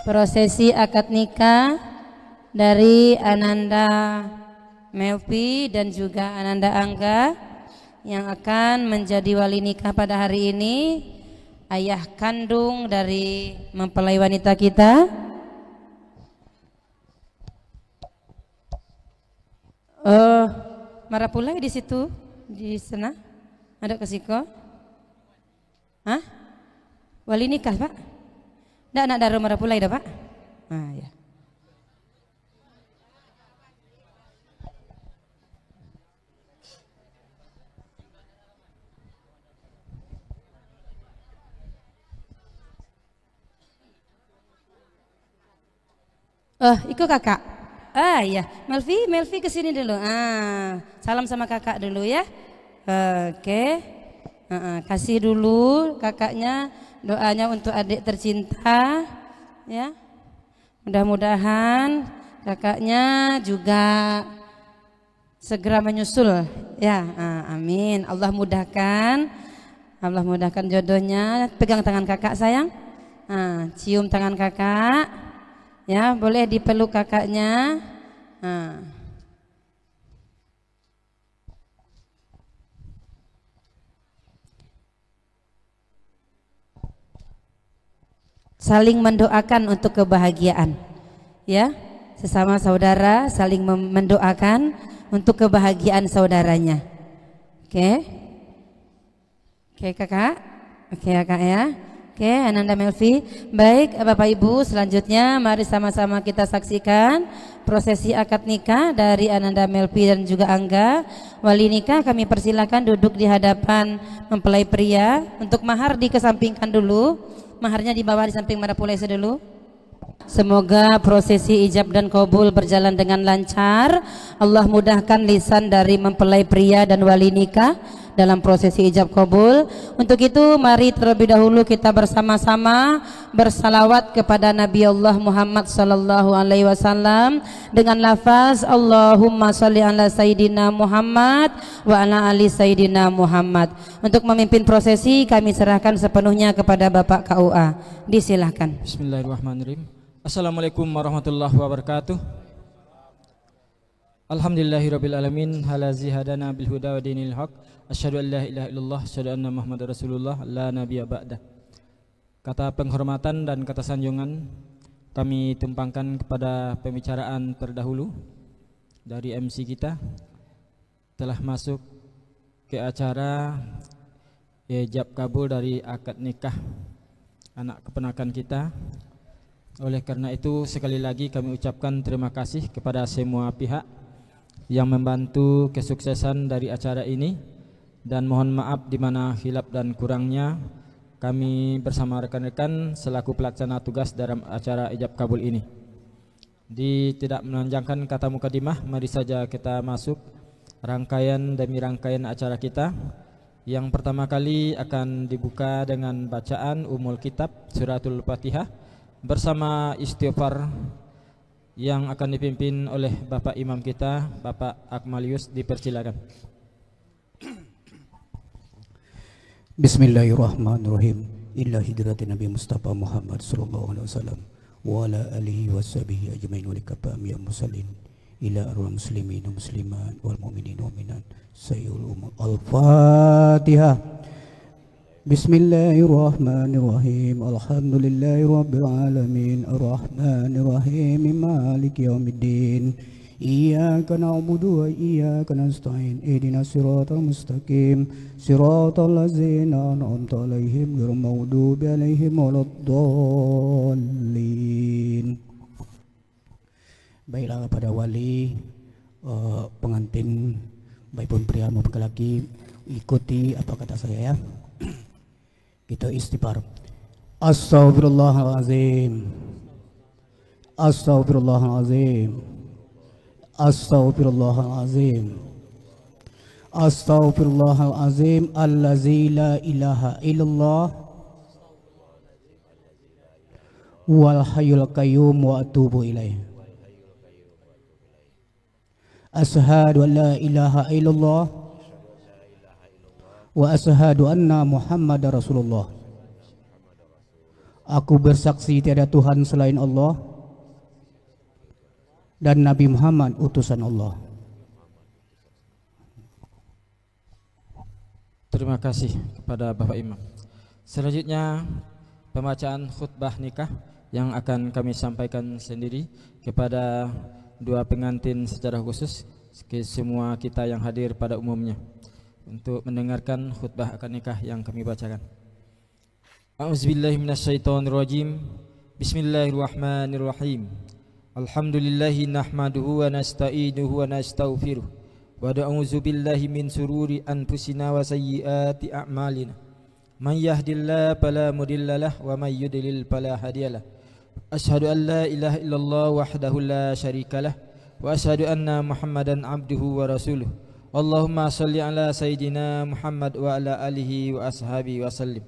prosesi akad nikah dari Ananda Melvi dan juga Ananda Angga yang akan menjadi wali nikah pada hari ini. ayah kandung dari mempelai wanita kita. Marapulai di situ, di sana ada kesiko. Hah? Wali nikah Pak? Nggak anak daru Marapulai dah Pak? Ah ya. Ikut kakak. Iya, Melvi kesini dulu. Salam sama kakak dulu ya. Oke. Kasih dulu kakaknya doanya untuk adik tercinta, ya. Mudah-mudahan kakaknya juga segera menyusul, ya. Amin. Allah mudahkan jodohnya. Pegang tangan kakak sayang. Cium tangan kakak. Ya, boleh dipeluk kakaknya. Saling mendoakan untuk kebahagiaan. Ya, sesama saudara saling mendoakan untuk kebahagiaan saudaranya. Oke. Oke, Kakak. Oke, Kakak ya. Oke, Ananda Melvi. Baik, Bapak Ibu, selanjutnya mari sama-sama kita saksikan prosesi akad nikah dari Ananda Melvi dan juga Angga. Wali nikah kami persilakan duduk di hadapan mempelai pria. Untuk mahar dikesampingkan dulu. Maharnya di bawah di samping Marapulai dulu. Semoga prosesi ijab dan qabul berjalan dengan lancar. Allah mudahkan lisan dari mempelai pria dan wali nikah dalam prosesi ijab qabul. Untuk itu mari terlebih dahulu kita bersama-sama bersalawat kepada Nabi Allah Muhammad sallallahu alaihi wasallam dengan lafaz Allahumma sholli ala sayyidina Muhammad wa ala ali sayyidina Muhammad. Untuk memimpin prosesi kami serahkan sepenuhnya kepada Bapak KUA. Disilahkan. Bismillahirrahmanirrahim. Assalamualaikum warahmatullahi wabarakatuh. Alhamdulillahirabbil alamin halazi hadana bil huda wa dinil haq. Asyhadu an la ilaha illallah, asyhadu anna Muhammadar Rasulullah, la nabiyya ba'dah. Kata penghormatan dan kata sanjungan kami tumpangkan kepada pembicaraan terdahulu dari MC kita. Telah masuk ke acara ijab kabul dari akad nikah anak keponakan kita. Oleh karena itu sekali lagi kami ucapkan terima kasih kepada semua pihak yang membantu kesuksesan dari acara ini. Dan mohon maaf di mana hilap dan kurangnya kami bersama rekan-rekan selaku pelaksana tugas dalam acara ijab kabul ini. Tidak memanjangkan kata mukadimah, mari saja kita masuk rangkaian demi rangkaian acara kita. Yang pertama kali akan dibuka dengan bacaan Ummul Kitab Suratul Fatihah bersama istighfar yang akan dipimpin oleh Bapak Imam kita, Bapak Akmalius. Dipersilakan. Bismillahirrahmanirrahim. Illa hidrati Nabi Mustafa Muhammad sallallahu alaihi wasallam wa ala alihi washabihi ajmain wa likafam ya musallin ila arwah muslimin wa muslimat wal mu'minin wa mu'minat sayyul umur. Al-Fatihah. Bismillahirrahmanirrahim. Alhamdulillahi rabbil alamin arrahmanir rahim maliki yaumiddin. Iyyaka na'budu wa iyyaka nasta'in ihdinas siratal mustaqim siratal ladzina an'amta 'alaihim ghairil maghdubi 'alaihim waladdallin. Baiklah kepada wali pengantin baik pun pria maupun laki, ikuti apa kata saya ya. Kita istighfar. Astaghfirullahalazim. Astaghfirullahalazim. Astaghfirullahalazim. Astaghfirullahalazim allazi la ilaha illallah wal hayyul qayyum wa atubu ilaih. Asyhadu an la ilaha illallah wa asyhadu anna Muhammadar Rasulullah. Aku bersaksi tiada Tuhan selain Allah dan Nabi Muhammad utusan Allah. Terima kasih kepada Bapak Imam. Selanjutnya pembacaan khutbah nikah yang akan kami sampaikan sendiri kepada dua pengantin secara khusus ke semua kita yang hadir pada umumnya untuk mendengarkan khutbah akad nikah yang kami bacakan. A'udzubillahi minasyaitonirrajim. Bismillahirrahmanirrahim. Alhamdulillahi nahmaduhu wa nasta'inuhu wa nastaghfiruh wa na'udzu billahi min sururi anfusina wa sayyiati a'malina. Man yahdihillahu fala mudhillalah wa may yudlil fala hadiyalah. Asyhadu an la ilaha illallah wahdahu la syarikalah wa asyhadu anna Muhammadan abduhu wa rasuluh. Allahumma shalli ala sayidina Muhammad wa ala alihi wa ashabihi wa sallim.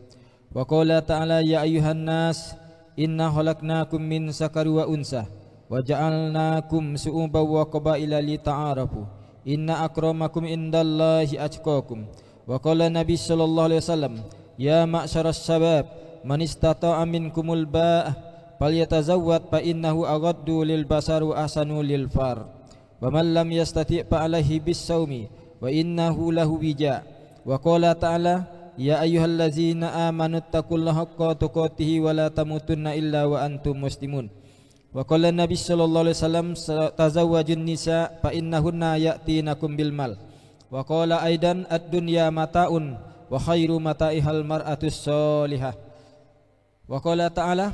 Wa qala ta'ala ya ayyuhan nas inna khalaqnakum min zakari wa unsa wa ja'alnakum su'uban wa qabaila lita'arafu. Inna akramakum indallahi atqakum. Wa qala Nabi sallallahu alaihi wasallam ya ma'syaras syabab man istata'a minkumul ba'ah falyatazawwad fa innahu aghaddu lil basar wa ahsanu lil far. Wa man lam yastati' fa alaihi bis-shaumi wa innahu lahu wija. Wa qala ta'ala ya ayyuhallazina amanu taqullaha haqqa tuqatih wa la tamutunna illa wa antum muslimun. Wa qala Nabi sallallahu alaihi wasallam tazawwajun nisa fa innahunna ya'tinakum bil mal. Wa qala aidan ad-dunya mata'un wa khairu mata'ihal mar'atus solihah. Wa qala ta'ala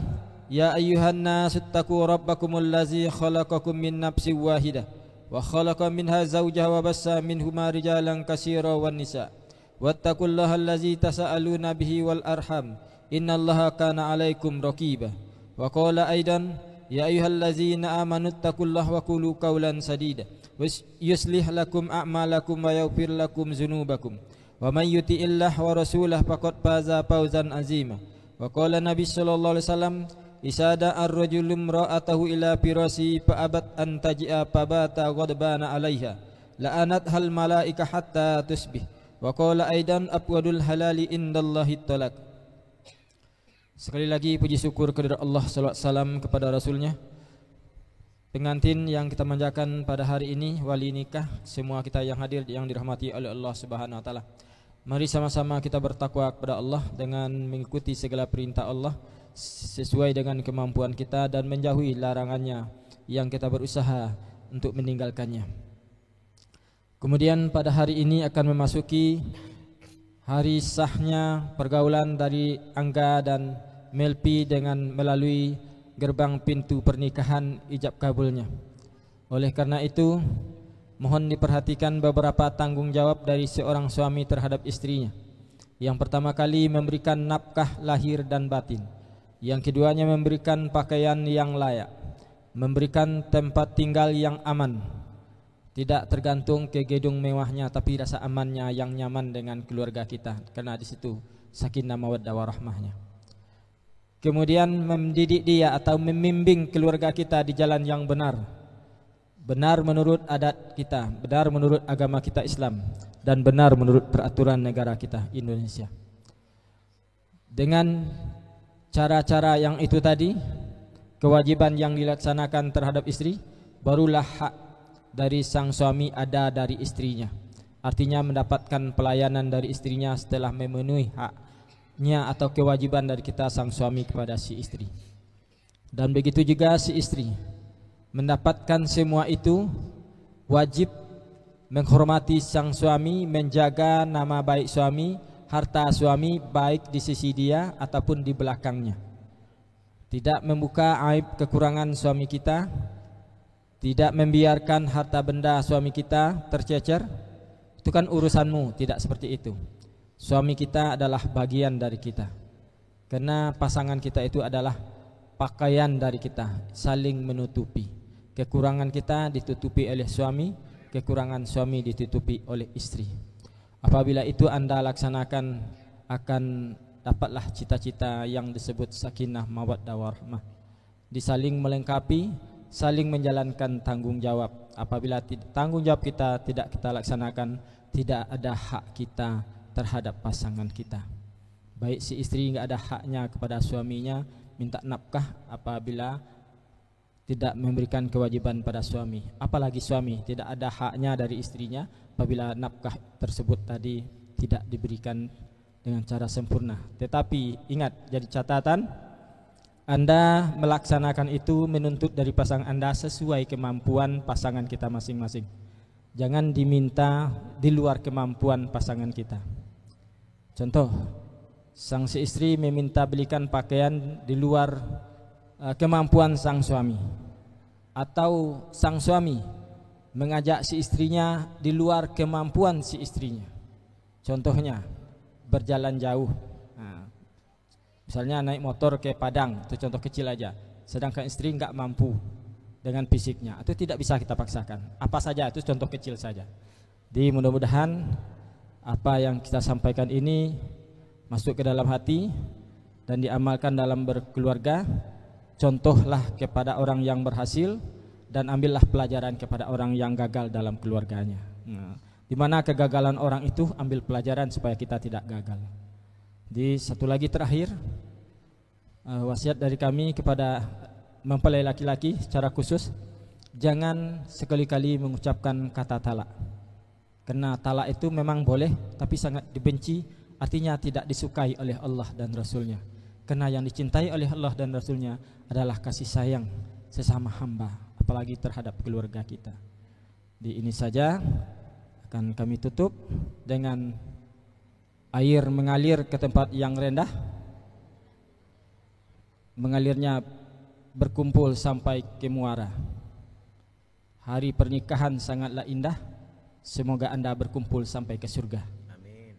ya ayyuhan nasu taqu rabbakumul ladzi khalaqakum min nafsin wahidah wa khalaqa minha zawjaha wa bassa minhuma rijalan katsiran wan nisa wattaqullaha allazi tasaaluna bihi wal arham innallaha kana 'alaikum raqiba. Wa qala aidan ya ayyuhallazina amanu taqullaha wa qulu qawlan sadida yuslih lakum a'malakum wa yaghfir lakum dzunubakum wa man yuti'illah wa rasulah faqad faza fawzan azima. Wa qala Nabi sallallahu alaihi wasallam isada ar-rajulu imra'atahu ila firasi fa abat an taji'a fabata ghadbana 'alaiha la'anat hal malaika hatta tusbih. Wa qala aidan abwadul halali indallahi talaq. Sekali lagi puji syukur kepada Allah, salawat salam kepada Rasulnya. Pengantin yang kita manjakan pada hari ini, wali nikah, semua kita yang hadir yang dirahmati oleh Allah Subhanahu wa taala. Mari sama-sama kita bertakwa kepada Allah dengan mengikuti segala perintah Allah sesuai dengan kemampuan kita dan menjauhi larangannya yang kita berusaha untuk meninggalkannya. Kemudian pada hari ini akan memasuki hari sahnya pergaulan dari Angga dan Melpi dengan melalui gerbang pintu pernikahan ijab kabulnya. Oleh karena itu, mohon diperhatikan beberapa tanggung jawab dari seorang suami terhadap istrinya. Yang pertama kali memberikan nafkah lahir dan batin. Yang keduanya memberikan pakaian yang layak, memberikan tempat tinggal yang aman, tidak tergantung ke gedung mewahnya, tapi rasa amannya yang nyaman dengan keluarga kita, karena di situ sakinah mawaddah warahmahnya. Kemudian mendidik dia atau membimbing keluarga kita di jalan yang benar, benar menurut adat kita, benar menurut agama kita Islam, dan benar menurut peraturan negara kita Indonesia. Dengan cara-cara yang itu tadi, kewajiban yang dilaksanakan terhadap istri, barulah hak dari sang suami ada dari istrinya. Artinya mendapatkan pelayanan dari istrinya setelah memenuhi haknya atau kewajiban dari kita sang suami kepada si istri. Dan begitu juga si istri mendapatkan semua itu, wajib menghormati sang suami, menjaga nama baik suami, harta suami baik di sisi dia ataupun di belakangnya. Tidak membuka aib kekurangan suami kita, tidak membiarkan harta benda suami kita tercecer. Itu kan urusanmu, tidak seperti itu. Suami kita adalah bagian dari kita, karena pasangan kita itu adalah pakaian dari kita, saling menutupi. Kekurangan kita ditutupi oleh suami, kekurangan suami ditutupi oleh istri. Apabila itu Anda laksanakan, akan dapatlah cita-cita yang disebut sakinah mawaddah warahmah. Disaling melengkapi, saling menjalankan tanggung jawab. Apabila tanggung jawab kita tidak kita laksanakan, tidak ada hak kita terhadap pasangan kita. Baik si istri enggak ada haknya kepada suaminya minta nafkah apabila tidak memberikan kewajiban pada suami. Apalagi suami tidak ada haknya dari istrinya apabila nafkah tersebut tadi tidak diberikan dengan cara sempurna. Tetapi ingat, jadi catatan, Anda melaksanakan itu menuntut dari pasangan Anda sesuai kemampuan pasangan kita masing-masing. Jangan diminta di luar kemampuan pasangan kita. Contoh, sang si istri meminta belikan pakaian di luar kemampuan sang suami, atau sang suami mengajak si istrinya di luar kemampuan si istrinya. Contohnya, berjalan jauh. Misalnya naik motor ke Padang, itu contoh kecil aja. Sedangkan istri enggak mampu dengan fisiknya, itu tidak bisa kita paksakan. Apa saja, itu contoh kecil saja. Jadi mudah-mudahan apa yang kita sampaikan ini masuk ke dalam hati dan diamalkan dalam berkeluarga. Contohlah kepada orang yang berhasil dan ambillah pelajaran kepada orang yang gagal dalam keluarganya. Di mana kegagalan orang itu, ambil pelajaran supaya kita tidak gagal. Di satu lagi terakhir, wasiat dari kami kepada mempelai laki-laki secara khusus, jangan sekali-kali mengucapkan kata talak. Karena talak itu memang boleh, tapi sangat dibenci, artinya tidak disukai oleh Allah dan Rasulnya. Karena yang dicintai oleh Allah dan Rasulnya adalah kasih sayang sesama hamba, apalagi terhadap keluarga kita. Di ini saja akan kami tutup dengan air mengalir ke tempat yang rendah, mengalirnya berkumpul sampai ke muara. Hari pernikahan sangatlah indah, semoga Anda berkumpul sampai ke surga. Amin.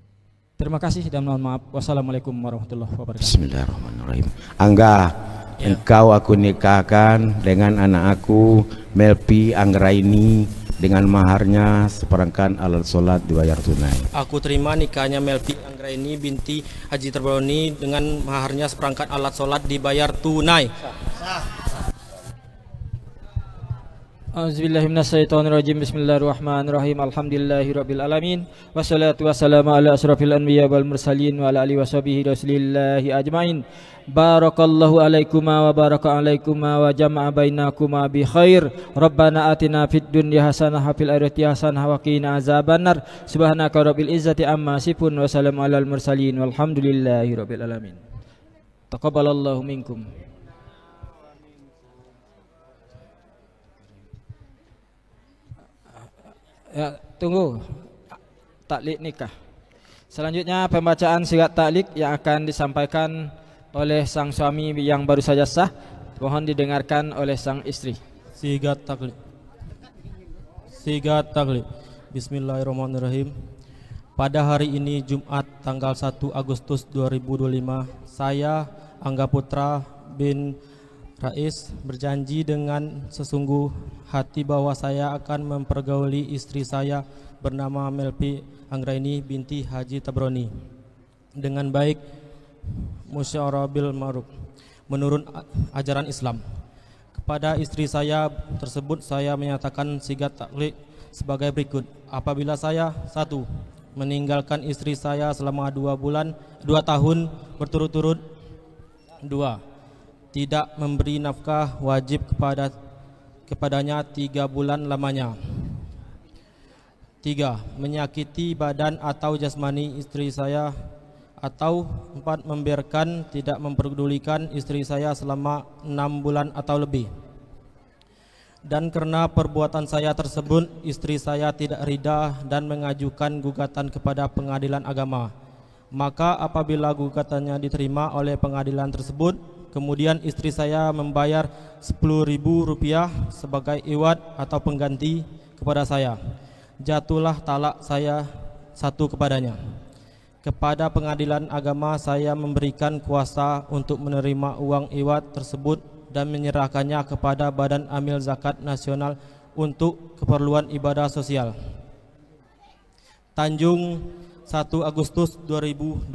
Terima kasih dan mohon maaf. Wassalamualaikum warahmatullahi wabarakatuh. Bismillahirrahmanirrahim. Angga, engkau aku nikahkan dengan anak aku Melpi Anggraini dengan maharnya seperangkat alat sholat dibayar tunai. Aku terima nikahnya Melpi Anggraini binti Haji Tabroni dengan maharnya seperangkat alat sholat dibayar tunai. Auzubillahi minasyaitonirrajim. Bismillahirrahmanirrahim. Alhamdulillahirabbil alamin. Wassalatu wassalamu ala asrofil anbiya wal mursalin wa ala alihi washabihi rasulillahi ajmain. Barakallahu alaikuma wa baraka alaikuma wa jama'a bainakuma bi khair. Rabbana atina fid dunya hasanah wa fil akhirati hasanah wa qina azabannar. Subhanaka rabbil izzati amma yasifun wa salamun alal mursalin walhamdulillahirabbil alamin. Taqabbalallahu minkum. Ya, tunggu taklik nikah. Selanjutnya pembacaan sigat taklik yang akan disampaikan oleh sang suami yang baru saja sah. Mohon didengarkan oleh sang istri. Sigat taklik. Sigat taklik. Bismillahirrahmanirrahim. Pada hari ini Jumat tanggal 1 Agustus 2025, saya Angga Putra bin Rais berjanji dengan sesungguh hati bahwa saya akan mempergauli istri saya bernama Melpi Anggraini binti Haji Tabroni dengan baik, musyawara bil ma'ruf, menurut ajaran Islam. Kepada istri saya tersebut saya menyatakan sigat taklik sebagai berikut. Apabila saya 1. meninggalkan istri saya selama 2 tahun berturut-turut. 2. tidak memberi nafkah wajib kepadanya 3 bulan lamanya. 3. menyakiti badan atau jasmani istri saya. Atau 4. membiarkan tidak memperdulikan istri saya selama 6 bulan atau lebih. Dan karena perbuatan saya tersebut, istri saya tidak ridha dan mengajukan gugatan kepada pengadilan agama. Maka apabila gugatannya diterima oleh pengadilan tersebut, kemudian istri saya membayar Rp10.000 sebagai iwat atau pengganti kepada saya. Jatuhlah talak saya 1 kepadanya. Kepada pengadilan agama saya memberikan kuasa untuk menerima uang iwat tersebut dan menyerahkannya kepada Badan Amil Zakat Nasional untuk keperluan ibadah sosial. Tanjung 1 Agustus 2025.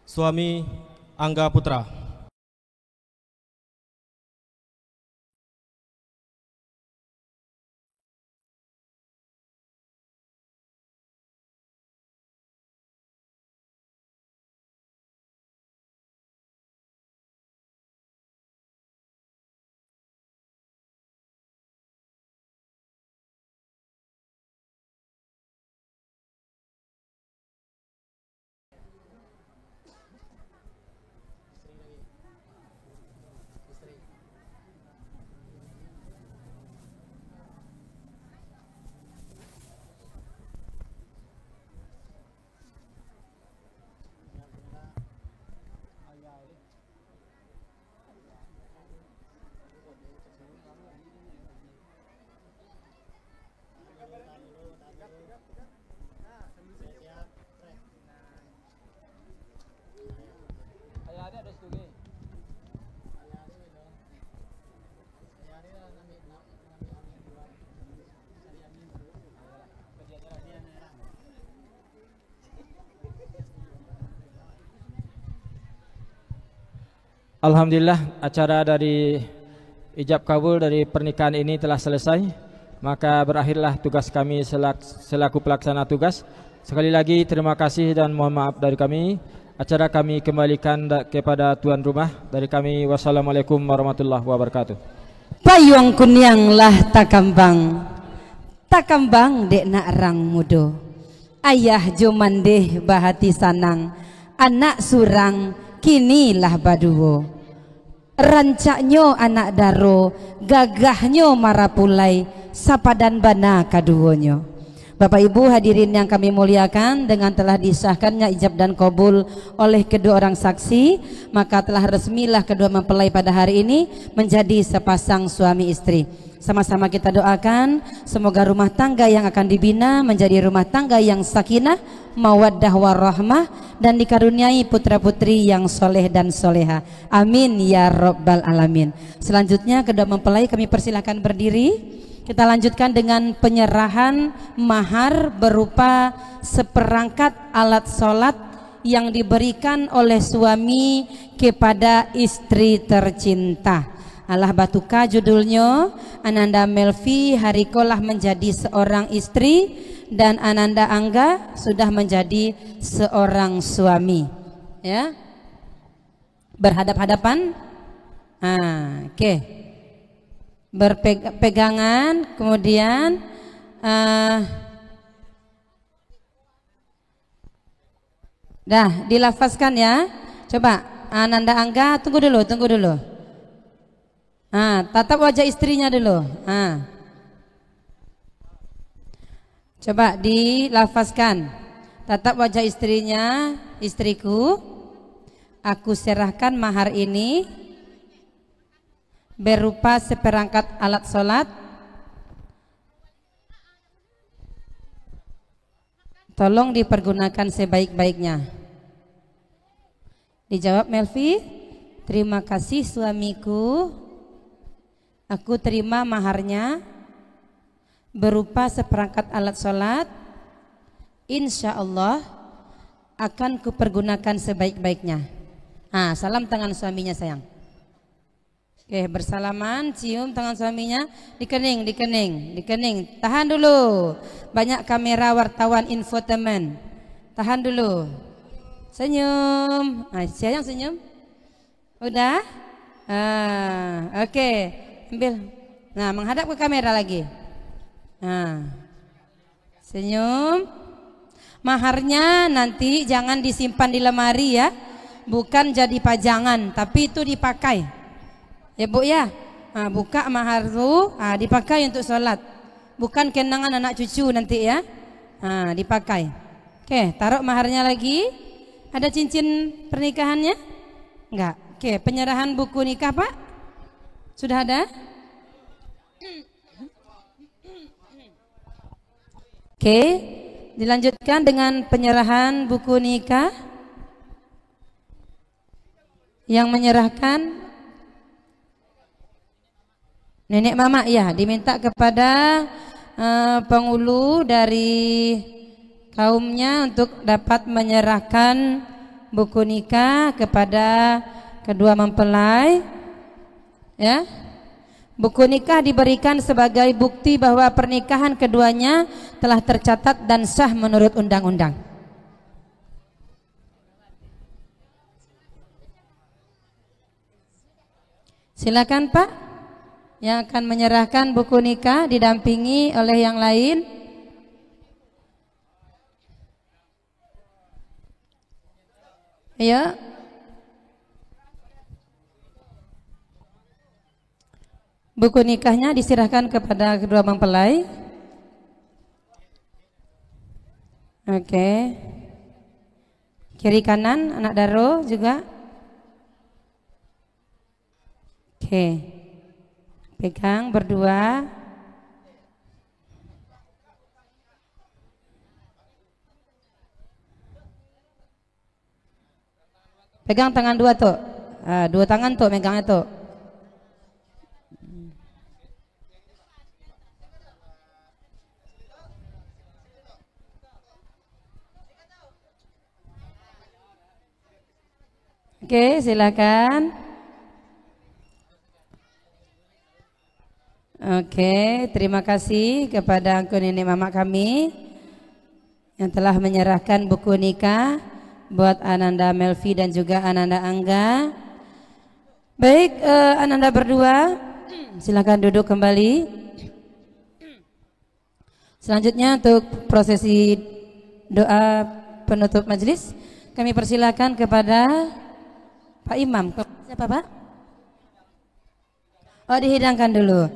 Suami Angga Putra. Alhamdulillah acara dari ijab kabul dari pernikahan ini telah selesai. Maka berakhirlah tugas kami selaku pelaksana tugas. Sekali lagi terima kasih dan mohon maaf dari kami. Acara kami kembalikan kepada tuan rumah. Dari kami wassalamualaikum warahmatullahi wabarakatuh. Payung kunyang lah takambang, takambang dek nak rang mudo. Ayah jomandeh bahati sanang, anak surang kini lah baduwo. Rancaknyo anak daro, gagahnyo marapulai, sapadan bana kaduwonyo. Bapak Ibu hadirin yang kami muliakan, dengan telah disahkannya ijab dan kabul oleh kedua orang saksi, maka telah resmilah kedua mempelai pada hari ini menjadi sepasang suami istri. Sama-sama kita doakan semoga rumah tangga yang akan dibina menjadi rumah tangga yang sakinah, mawaddah warahmah, dan dikaruniai putra-putri yang soleh dan soleha. Amin ya rabbal alamin. Selanjutnya kedua mempelai kami persilahkan berdiri. Kita lanjutkan dengan penyerahan mahar berupa seperangkat alat sholat yang diberikan oleh suami kepada istri tercinta. Allah Batuka judulnya. Ananda Melvi Harikolah menjadi seorang istri dan Ananda Angga sudah menjadi seorang suami. Ya, berhadap-hadapan. Oke. Berpegangan, kemudian dah dilafazkan ya. Coba Ananda Angga, tunggu dulu. Tatap wajah istrinya dulu. Coba dilafazkan. Tatap wajah istrinya. Istriku, aku serahkan mahar ini berupa seperangkat alat sholat. Tolong dipergunakan sebaik-baiknya. Dijawab Melvi, terima kasih suamiku, aku terima maharnya berupa seperangkat alat sholat. Insya Allah akan kupergunakan sebaik-baiknya. Salam tangan suaminya sayang. Oke, bersalaman, cium tangan suaminya, dikening. Tahan dulu. Banyak kamera wartawan infotainment. Tahan dulu. Senyum. Sayang senyum. Udah? Oke. Ambil. Menghadap ke kamera lagi. Senyum. Maharnya nanti jangan disimpan di lemari ya. Bukan jadi pajangan, tapi itu dipakai. Ya Bu ya, buka mahar itu dipakai untuk sholat, bukan kenangan anak cucu nanti ya, dipakai. Oke, taruh maharnya lagi. Ada cincin pernikahannya? Enggak. Oke, penyerahan buku nikah Pak? Sudah ada? Oke, dilanjutkan dengan penyerahan buku nikah. Yang menyerahkan nenek mama ya, diminta kepada penghulu dari kaumnya untuk dapat menyerahkan buku nikah kepada kedua mempelai ya. Buku nikah diberikan sebagai bukti bahwa pernikahan keduanya telah tercatat dan sah menurut undang-undang. Silakan Pak, yang akan menyerahkan buku nikah didampingi oleh yang lain. Ayo. Buku nikahnya diserahkan kepada kedua mempelai. Oke. Kiri kanan anak daro juga. Oke. Pegang berdua. Pegang tangan dua tuh. Dua tangan tuh megangnya tuh. Oke, silakan. Oke, terima kasih kepada Angku Nenek Mama kami yang telah menyerahkan buku nikah buat Ananda Melvi dan juga Ananda Angga. Baik, Ananda berdua silakan duduk kembali. Selanjutnya untuk prosesi doa penutup majelis kami persilakan kepada Pak Imam. Siapa Pak? Oh, dihidangkan dulu.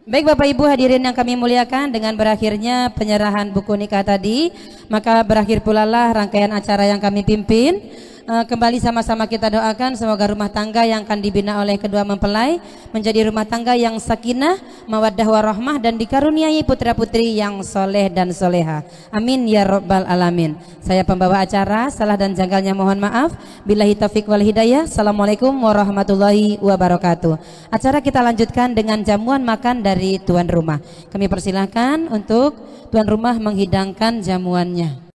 Baik Bapak Ibu hadirin yang kami muliakan, dengan berakhirnya penyerahan buku nikah tadi, maka berakhir pula lah rangkaian acara yang kami pimpin. Kembali sama-sama kita doakan semoga rumah tangga yang akan dibina oleh kedua mempelai menjadi rumah tangga yang sakinah, mawaddah warahmah dan dikaruniai putra-putri yang soleh dan soleha. Amin ya rabbal alamin. Saya pembawa acara, salah dan janggalnya mohon maaf. Billahi taufiq wal hidayah. Assalamualaikum warahmatullahi wabarakatuh. Acara kita lanjutkan dengan jamuan makan dari tuan rumah. Kami persilahkan untuk tuan rumah menghidangkan jamuannya.